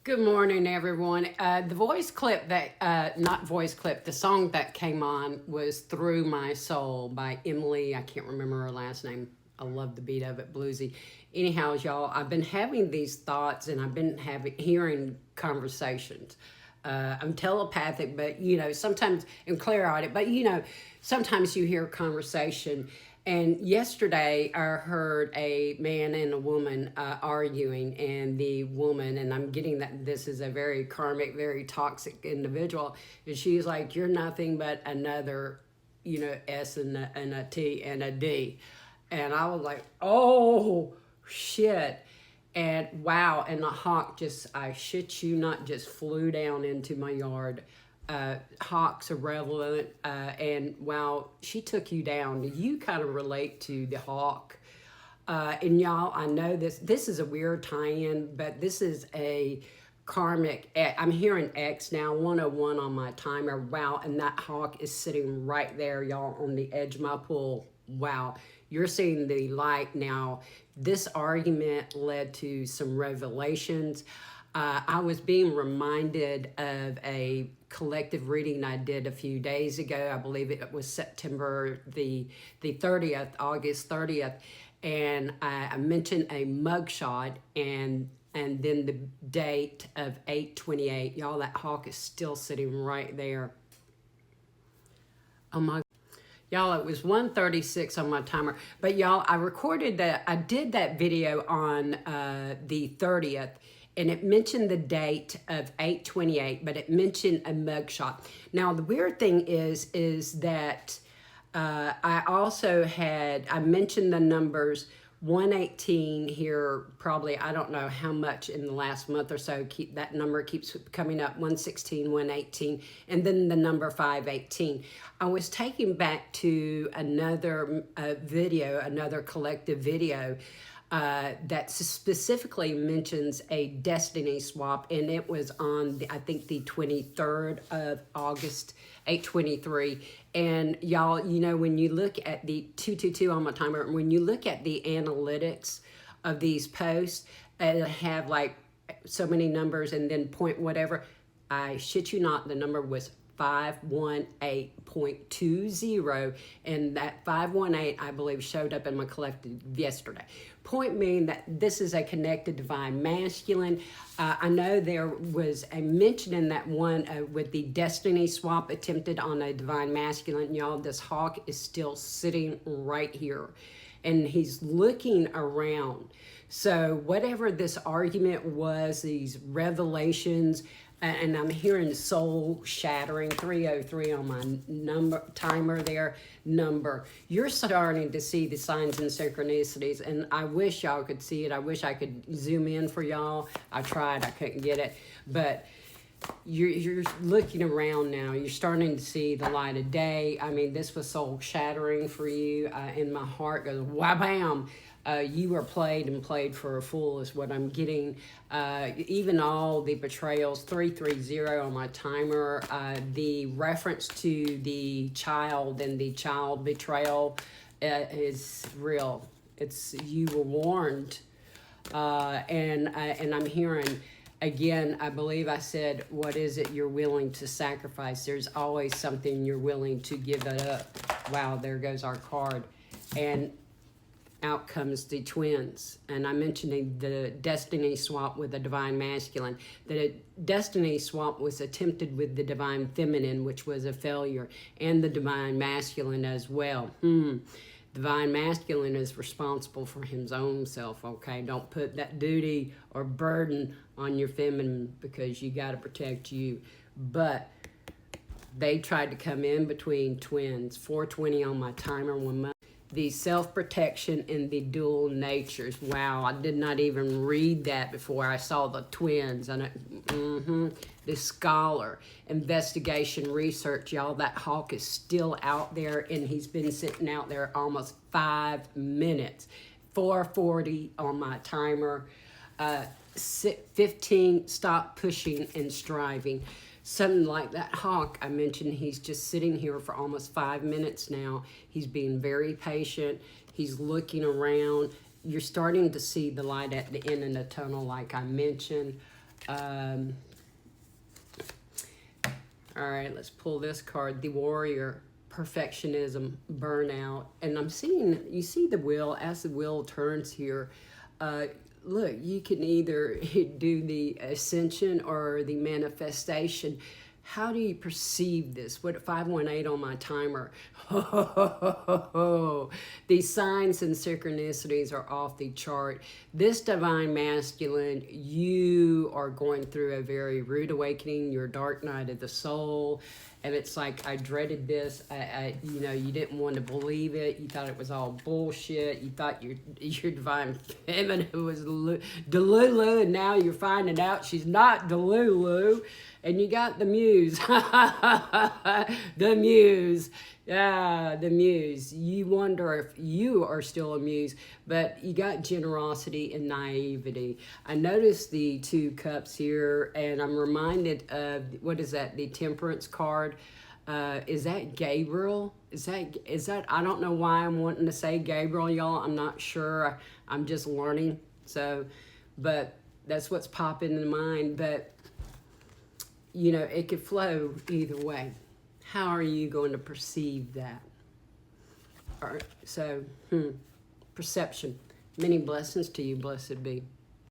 Good morning, everyone. The voice clip that, not voice clip, the song that came on was Through My Soul by Emily. I can't remember her last name. I love the beat of it, bluesy. Anyhow, y'all, I've been having these thoughts and I've been hearing conversations. I'm telepathic, but sometimes I'm clear-eyed, but sometimes you hear conversation. And yesterday I heard a man and a woman arguing, and the woman, and I'm getting that this is a very karmic, very toxic individual, and she's like, "You're nothing but another, S and a T and a D." And I was like, "Oh, shit." And wow, and the hawk just, I shit you not, just flew down into my yard. Hawks are relevant, and wow, she took you down. Do you kind of relate to the hawk? And y'all, I know this is a weird tie-in, but this is a karmic. I'm hearing X now, 101 on my timer. Wow, and that hawk is sitting right there, y'all, on the edge of my pool. Wow, you're seeing the light now. This argument led to some revelations. I was being reminded of a collective reading I did a few days ago. I believe it was September the 30th, August 30th. And I mentioned a mugshot and then the date of 8/28. Y'all, that hawk is still sitting right there. Oh my, y'all, it was 1:36 on my timer. But y'all, I did that video on the 30th, and it mentioned the date of 8/28, but it mentioned a mugshot. Now, the weird thing is that I mentioned the numbers 118 here, probably, I don't know how much in the last month or so, that number keeps coming up, 116, 118, and then the number 518. I was taken back to another video, another collective video, that specifically mentions a destiny swap, and it was on I think the 23rd of August, 8/23. And y'all, when you look at the 222 on my timer, when you look at the analytics of these posts, it'll have like so many numbers and then point whatever. I shit you not, the number was 518.20, and that 518, I believe, showed up in my collective yesterday. Point being that this is a connected divine masculine. I know there was a mention in that one with the destiny swap attempted on a divine masculine. Y'all, this hawk is still sitting right here, and he's looking around. So whatever this argument was, these revelations, and I'm hearing soul shattering, 303 on my timer there, number. You're starting to see the signs and synchronicities, and I wish y'all could see it. I wish I could zoom in for y'all. I tried, I couldn't get it. But you're looking around now. You're starting to see the light of day. I mean, this was soul shattering for you, and my heart goes, wham! You were played and played for a fool is what I'm getting. Even all the betrayals, 330 on my timer, the reference to the child and the child betrayal is real. You were warned. And I'm hearing, again, I believe I said, what is it you're willing to sacrifice? There's always something you're willing to give it up. Wow, there goes our card. And out comes the twins. And I mentioned the destiny swap with the divine masculine. The destiny swap was attempted with the divine feminine, which was a failure, and the divine masculine as well. Divine masculine is responsible for his own self, okay? Don't put that duty or burden on your feminine, because you got to protect you. But they tried to come in between twins. 420 on my timer, 1 month. The self-protection and the dual natures. Wow, I did not even read that before I saw the twins. And the scholar, investigation, research, y'all, that hawk is still out there, and he's been sitting out there almost 5 minutes. 4:40 on my timer. 15, stop pushing and striving. Something like that hawk I mentioned, he's just sitting here for almost 5 minutes now. He's being very patient. He's looking around. You're starting to see the light at the end of the tunnel, like I mentioned. All right, let's pull this card. The Warrior, perfectionism, burnout. And I'm seeing, you see the wheel, as the wheel turns here, look, you can either do the ascension or the manifestation. How do you perceive this? What 518 on my timer? These signs and synchronicities are off the chart. This divine masculine, you are going through a very rude awakening, your dark night of the soul. And it's like, I dreaded this. You know, you didn't want to believe it. You thought it was all bullshit. You thought your divine feminine was Delulu, and now you're finding out she's not Delulu. And you got the muse. The muse. Yeah, the muse. You wonder if you are still a muse, but you got generosity and naivety. I noticed the 2 cups here, and I'm reminded of, what is that, the temperance card? Is that Gabriel? Is that, I don't know why I'm wanting to say Gabriel, y'all. I'm not sure. I'm just learning. So, but that's what's popping in mind. But, you know, it could flow either way. How are you going to perceive that? All right, so, perception. Many blessings to you, blessed be.